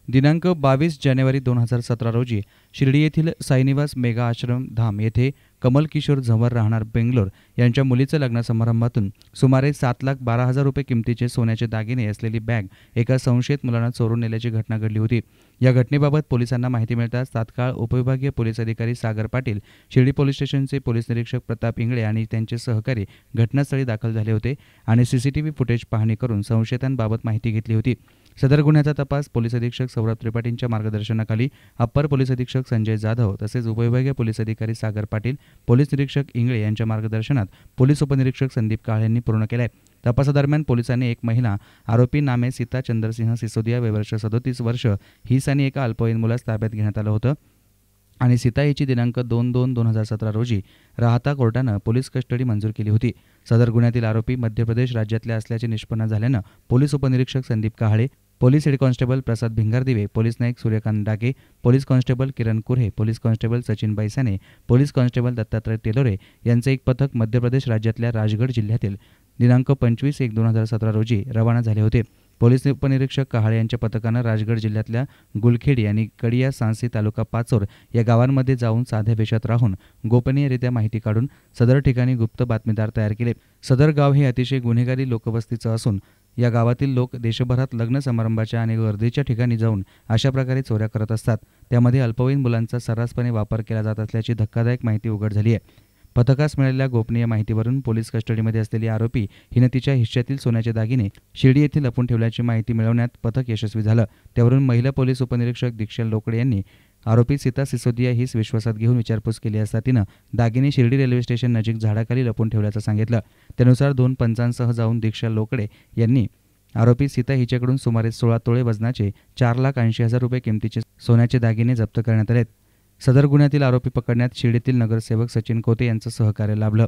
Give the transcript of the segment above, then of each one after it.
दिनांक 22 जानेवारी 2017 रोजी शिर्डी येथील साईनिवास मेगा आश्रम धाम येथे कमल किशोर झंवर राहणार बेंगलोर यांच्या मुलीचं लग्न समारंभातून सुमारे 7,12,000 रुपये किमतीचे सोन्याचे दागिने असलेली बॅग एका संशयित मुलांना चोरून नेल्याची घटना घडली होती। या घटनेबाबत पोलिसांना माहिती मिळताच तात्काळ उपविभागीय पोलीस अधिकारी सागर पाटील, शिर्डी पोलीस स्टेशनचे पोलीस निरीक्षक प्रताप इंगळे आणि त्यांचे सहकारी घटनास्थळी दाखल झाले होते आणि सीसीटीव्ही फुटेज पाहणी करून संशयितांबाबत माहिती घेतली होती। सदर गुन्ह्याचा तपास पोलीस अधीक्षक सौरभ त्रिपाठींच्या मार्गदर्शनाखाली अप्पर पोलीस अधीक्षक संजय जाधव तसेच उपविभागीय पोलीस अधिकारी सागर पाटील, पोलीस निरीक्षक इंगळे यांच्या मार्गदर्शनात पोलीस उपनिरीक्षक संदीप काळे यांनी पूर्ण केले। तपासादरम्यान पोलिसांनी एक महिला आरोपी नामे सीता चंद्रसिंह सिसोदिया वर्ष 37 वर्ष हीस आणि एका अल्पवयीन मुलास ताब्यात घेण्यात आलं होतं आणि सीता हिची दिनांक 2/2/2017 रोजी राहता कोर्टानं पोलीस कस्टडी मंजूर केली होती। सदर गुन्ह्यातील आरोपी मध्य प्रदेश राज्यातले असल्याचे निष्पन्न झाल्यानं पोलीस उपनिरीक्षक Sandeep Kale, police head constable Prasad Bhingardive, police Naik Suryakant Dage, police constable Kiran Kurhe, police constable Sachin Baisane, police constable Dattatray Telore यांचे एक पथक मध्य प्रदेश राज्यातल्या राजगड जिल्ह्यातील दिनांक 25/1/2017 रोजी रवाना झाले होते। पोलीस उपनिरीक्षक कहाळे यांच्या पथकानं राजगड जिल्ह्यातल्या गुलखेडी आणि कडिया सांसी तालुका पाचोर या गावांमध्ये जाऊन साध्या वेशात राहून गोपनीयरित्या माहिती काढून सदर ठिकाणी गुप्त बातमीदार तयार केले। सदर गाव हे अतिशय गुन्हेगारी लोकवस्तीचं असून या गावातील लोक देशभरात लग्न समारंभाच्या आणि गर्दीच्या ठिकाणी जाऊन अशा प्रकारे चोऱ्या करत असतात। त्यामध्ये अल्पवयीन मुलांचा सर्रासपणे वापर केला जात असल्याची धक्कादायक माहिती उघड झाली आहे। पथकास मिळालेल्या गोपनीय माहितीवरून पोलीस कस्टडीमध्ये असलेली आरोपी हिने तिच्या हिश्श्यातील सोन्याचे दागिने शिर्डी येथे लपून ठेवल्याची माहिती मिळवण्यात पथक यशस्वी झालं। त्यावरून महिला पोलीस उपनिरीक्षक दीक्षा लोकडे यांनी आरोपी सीता सिसोदिया हीच विश्वासात घेऊन विचारपूस केली असता तिनं दागिने शिर्डी रेल्वे स्टेशन नजीक झाडाखाली लपून ठेवल्याचं सांगितलं। त्यानुसार 2 पंचांसह जाऊन दीक्षा लोकडे यांनी आरोपी सीता हिच्याकडून सुमारे 16 तोळे वजनाचे 4,80,000 रुपये किमतीचे सोन्याचे दागिने जप्त करण्यात आले। सदर गुन्ह्यातील आरोपी पकडण्यात शिर्डीतील नगरसेवक सचिन कोते यांचं सहकार्य लाभलं।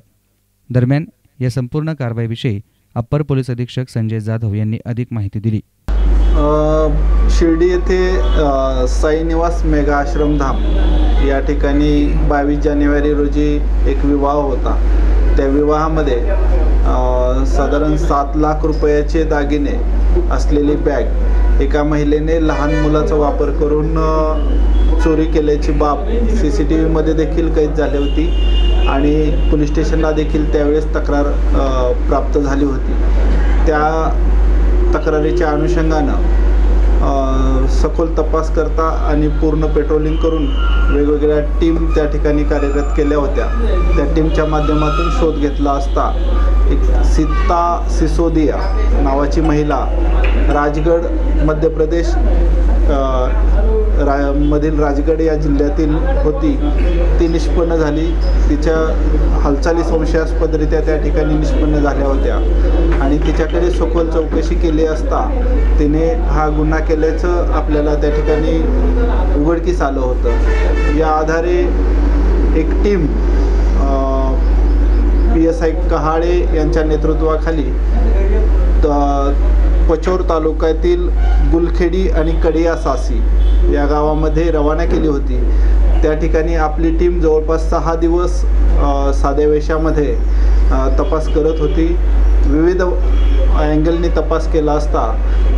दरम्यान या संपूर्ण कारवाईविषयी अप्पर पोलीस अधीक्षक संजय जाधव यांनी अधिक माहिती दिली। शिर्डी येथे साईनिवास मेगा आश्रम धाम या ठिकाणी 22 जानेवारी रोजी एक विवाह होता। त्या विवाहामध्ये साधारण 7 लाख रुपयाचे दागिने असलेली बॅग एका महिलेने लहान मुलाचा वापर करून चोरी केल्याची बाब CCTVमध्ये देखील कैद झाली होती आणि पोलीस स्टेशनला देखील त्यावेळेस तक्रार प्राप्त झाली होती। त्या तक्रारीच्या अनुषंगानं सखोल तपास करता आणि पूर्ण पेट्रोलिंग करून वेगवेगळ्या टीम त्या ठिकाणी कार्यरत केल्या होत्या। त्या टीमच्या माध्यमातून शोध घेतला असता एक सीता सिसोदिया नावाची महिला राजगड मध्य प्रदेश मधील राजगड या जिल्ह्यातील होती ती निष्पन्न झाली। तिच्या हालचाली संशयास्पदरित्या त्या ठिकाणी निष्पन्न झाल्या होत्या आणि तिच्याकडे सखोल चौकशी केली असता तिने हा गुन्हा केल्याचं आपल्याला त्या ठिकाणी उघडकीस आलं होतं। या आधारे एक टीम PSI कहाळे यांच्या नेतृत्वाखाली पचोर तालुक्यातील गुलखेडी आणि कडिया सासी या गावामध्ये रवाना केली होती। त्या ठिकाणी आपली टीम जवळपास 6 दिवस साध्या वेशामध्ये तपास करत होती। विविध अँगलने तपास केला असता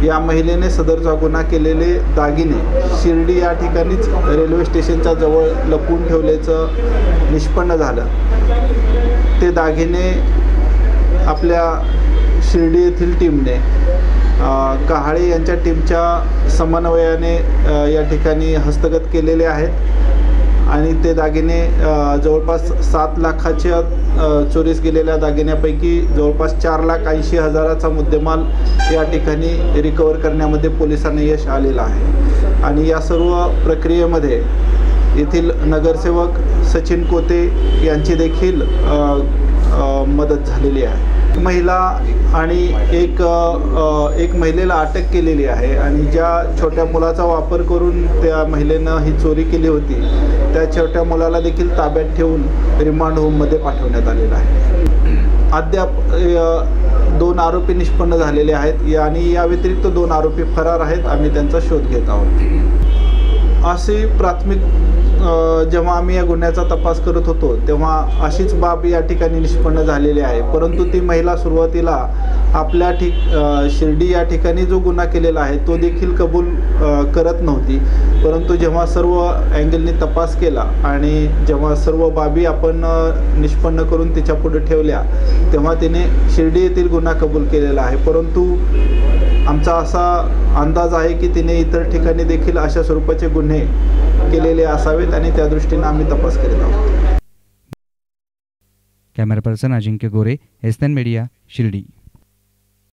या महिलेने सदरचा गुन्हा केलेले दागिने शिर्डी या ठिकाणीच रेल्वे स्टेशनच्या जवळ लपवून ठेवल्याचं निष्पन्न झालं। ते दागिने आपल्या शिर्डी येथील टीमने कहाळे यांच्या टीमच्या समन्वयाने या ठिकाणी हस्तगत केलेले आहेत आणि ते दागिने जवळपास 7 लाखाच्या चोरीस गेलेल्या दागिन्यापैकी जवळपास 4,80,000चा मुद्देमाल या ठिकाणी रिकवर करण्यामध्ये पोलिसांना यश आलेलं आहे आणि या सर्व प्रक्रियेमध्ये येथील नगरसेवक सचिन कोते यांची देखील मदत झालेली आहे। महिला आणि एक महिलेला अटक केलेली आहे आणि ज्या छोट्या मुलाचा वापर करून त्या महिलेनं ही चोरी केली होती त्या छोट्या मुलाला देखील ताब्यात ठेवून रिमांड होममध्ये पाठवण्यात आलेलं आहे। अद्याप 2 आरोपी निष्पन्न झालेले आहेत आणि या व्यतिरिक्त 2 आरोपी फरार आहेत। आम्ही त्यांचा शोध घेत आहोत। अशी प्राथमिक जेव्हा आम्ही या गुन्ह्याचा तपास करत होतो तेव्हा अशीच बाब या ठिकाणी निष्पन्न झालेली आहे. परंतु ती महिला सुरुवातीला आपल्या शिर्डी या ठिकाणी जो गुन्हा केलेला आहे तो देखील कबूल करत नव्हती. परंतु जेव्हा सर्व अँगलनी तपास केला आणि जेव्हा सर्व बाबी आपण निष्पन्न करून तिच्या पुढे ठेवल्या तेव्हा तिने शिर्डी येथील गुन्हा कबूल केलेला आहे. परंतु आमचा असा अंदाज आहे की तिने इतर ठिकाणी देखील अशा स्वरूपाचे गुन्हे केलेले असावेत आणि त्या दृष्टीने आम्ही तपास करीत आहोत. कॅमेरा पर्सन अजिंक्य गोरे, एसएन मीडिया, शिर्डी.